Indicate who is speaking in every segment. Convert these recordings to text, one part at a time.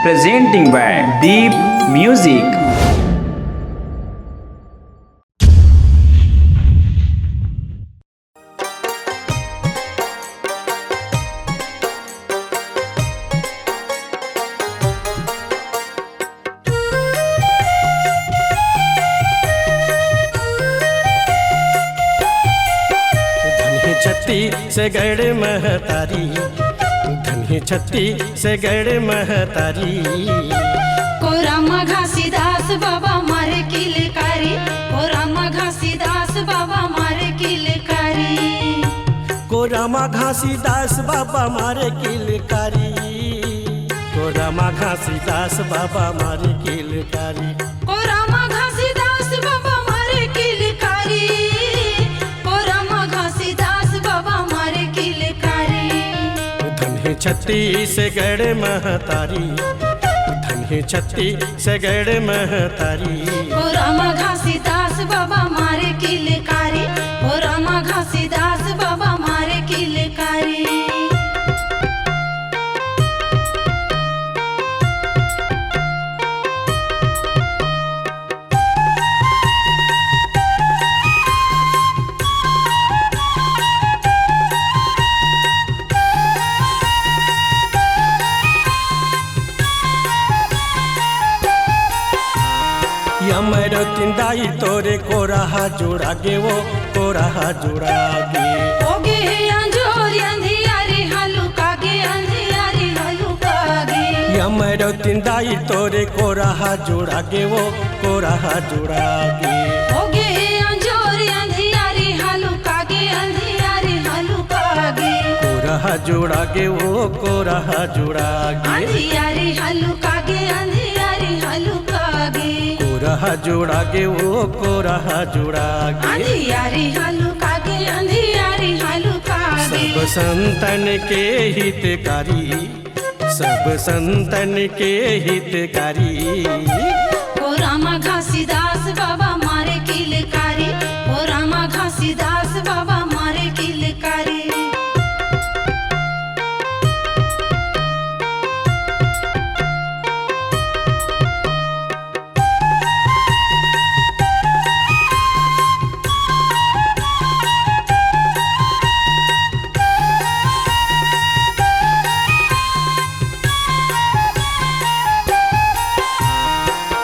Speaker 1: presenting by Deep Music.
Speaker 2: छत्ती से गड़ महतारी, धनी छत्ती से गड़ महतारी।
Speaker 3: कोरामा घासीदास बाबा मारे किलकारी, कोरामा घासीदास बाबा मारे किलकारी।
Speaker 2: कोरामा घासीदास बाबा मारे किलकारी, कोरामा घासीदास बाबा मारे किलकारी।
Speaker 3: कोरामा घासीदास बाबा मारे किलकारी, कोरामा घासीदास बाबा मारे किलकारी।
Speaker 2: धनी छत्ती से गड़ महतारी, धनी छत्ती से गड़ महतारी।
Speaker 3: कोरामा घासीदास बाबा मारे किलकारी, कोरामा घासीदास बाबा मारे किलकारी।
Speaker 2: यमरो तिंदाई तोरे कोराहा जोड़ागे, वो कोराहा जोड़ागे।
Speaker 3: ओगे अंजोरी अंधियारी हलुकागे, अंधियारी हलुकागे।
Speaker 2: यमरो तिंदाई तोरे कोराहा जोड़ागे, वो कोराहा जोड़ागे।
Speaker 3: ओगे अंजोरी अंधियारी हलुकागे, अंधियारी हलुकागे।
Speaker 2: कोराहा जोड़ागे, वो कोराहा जोड़ागे।
Speaker 3: अंधियारी हलुकागे, अंधियारी हलुकागे।
Speaker 2: कोराहा जोड़ागे, वो कोराहा जोड़ागे।
Speaker 3: अंधियारी हलुकागे, अंधियारी हलुकागे।
Speaker 2: सब संतन के हितकारी, सब संतन के हितकारी।
Speaker 3: कोरामा घासीदास बाबा मारे किलकारी, कोरामा घासीदास बाबा मारे किलकारी।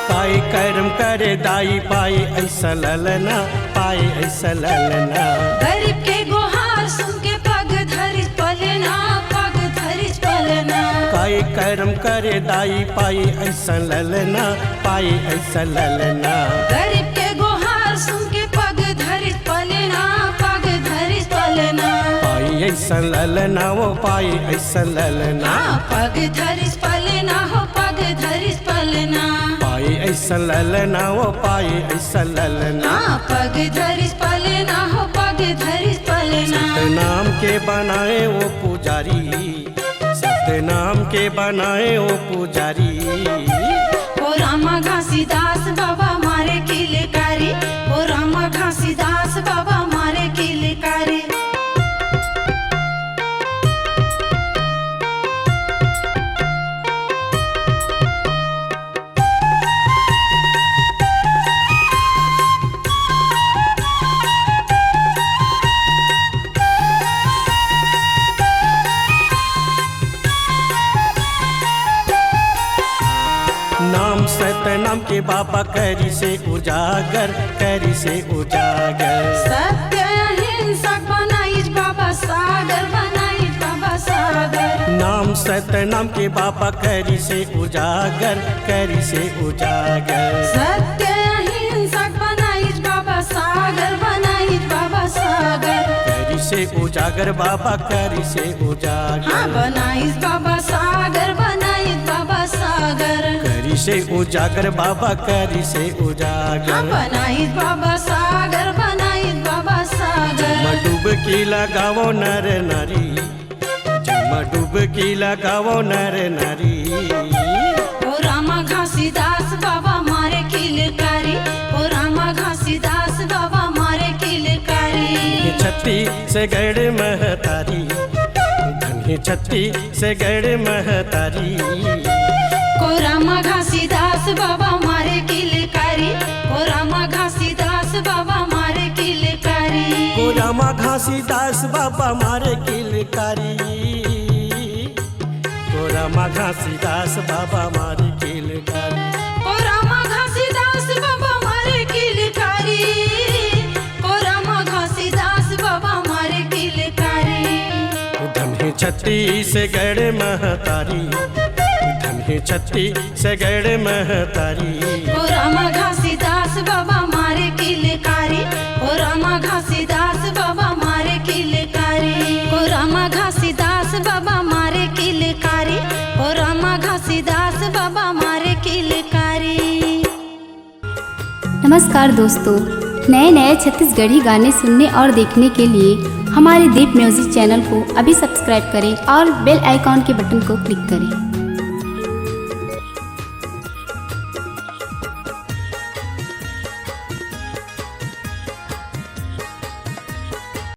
Speaker 2: पाई कर्म करे दाई, पाई ऐसा ललना, पाई ऐसा ललना।
Speaker 3: गरीब के गुहार सुन के पग धरिस पलना, पग धरिस पलना।
Speaker 2: पाई कर्म करे दाई, पाई ऐसा ललना, पाई ऐसा ललना।
Speaker 3: गरीब के गुहार सुन के पग धरिस पलना, पग धरिस पलना।
Speaker 2: पाई ऐसा ललना, वो पाई ऐसा ललना।
Speaker 3: हाँ, पग धरिस पलना हो, पग धरिस पलना।
Speaker 2: पाई ऐसा ललना, वो पाई ऐसा ललना।
Speaker 3: हाँ, पग धरिस पलना हो, पग धरिस पलना।
Speaker 2: सतनाम के बनाए वो पुजारी, सतनाम के बनाए वो पुजारी।
Speaker 3: कोरामा घासीदास बाबा मारे किलकारी, कोरामा घासीदास बाबा मारे किलकारी।
Speaker 2: नाम सतनाम के बाबा करी से उजागर, करी से उजागर।
Speaker 3: सत्य अहिंसक बनाइज बाबा सागर, बनाइज बाबा सागर।
Speaker 2: नाम सतनाम के बाबा करी से उजागर, करी से उजागर।
Speaker 3: सत्य अहिंसक बनाइज बाबा सागर, बनाइज बाबा सागर।
Speaker 2: करी से उजागर बाबा, करी से उजागर।
Speaker 3: हाँ, बनाइज बाबा सागर, बनाइज बाबा सागर।
Speaker 2: करी से उजागर बाबा, करी से
Speaker 3: हाँ,
Speaker 2: उजागर।
Speaker 3: बनाइज बाबा सागर, बनाइज बाबा सागर।
Speaker 2: डुबकी लगावो नर नारी, जमा डुबकी लगावो नर नारी।
Speaker 3: कोरामा घासीदास बाबा मारे किलकारी, कोरामा घासीदास बाबा मारे किलकारी।
Speaker 2: छत्ती से गड़ महतारी, धनी छत्ती से गड़ महतारी।
Speaker 3: बाबा मारे किलकारी ओ रामा घासीदास बाबा मारे किलकारी
Speaker 2: ओ रामा घासीदास बाबा मारे किलकारी ओ रामा घासीदास बाबा मारे किलकारी
Speaker 3: ओ रामा घासीदास बाबा मारे किलकारी ओ रामा घासीदास बाबा मारे किलकारी
Speaker 2: धन्य छत्ती से गड़ महतारी धन्य छत्ती से गड़ महतारी
Speaker 3: ओ रामा घासीदास बाबा मारे किलकारी ओ रामा घासीदास बाबा मारे किलकारी ओ रामा घासीदास बाबा मारे किलकारी ओ रामा घासीदास बाबा मारे किलकारी।
Speaker 4: नमस्कार दोस्तों, नए नए छत्तीसगढ़ी गाने सुनने और देखने के लिए हमारे दीप म्यूजिक चैनल को अभी सब्सक्राइब करें और बेल आइकॉन के बटन को क्लिक करें।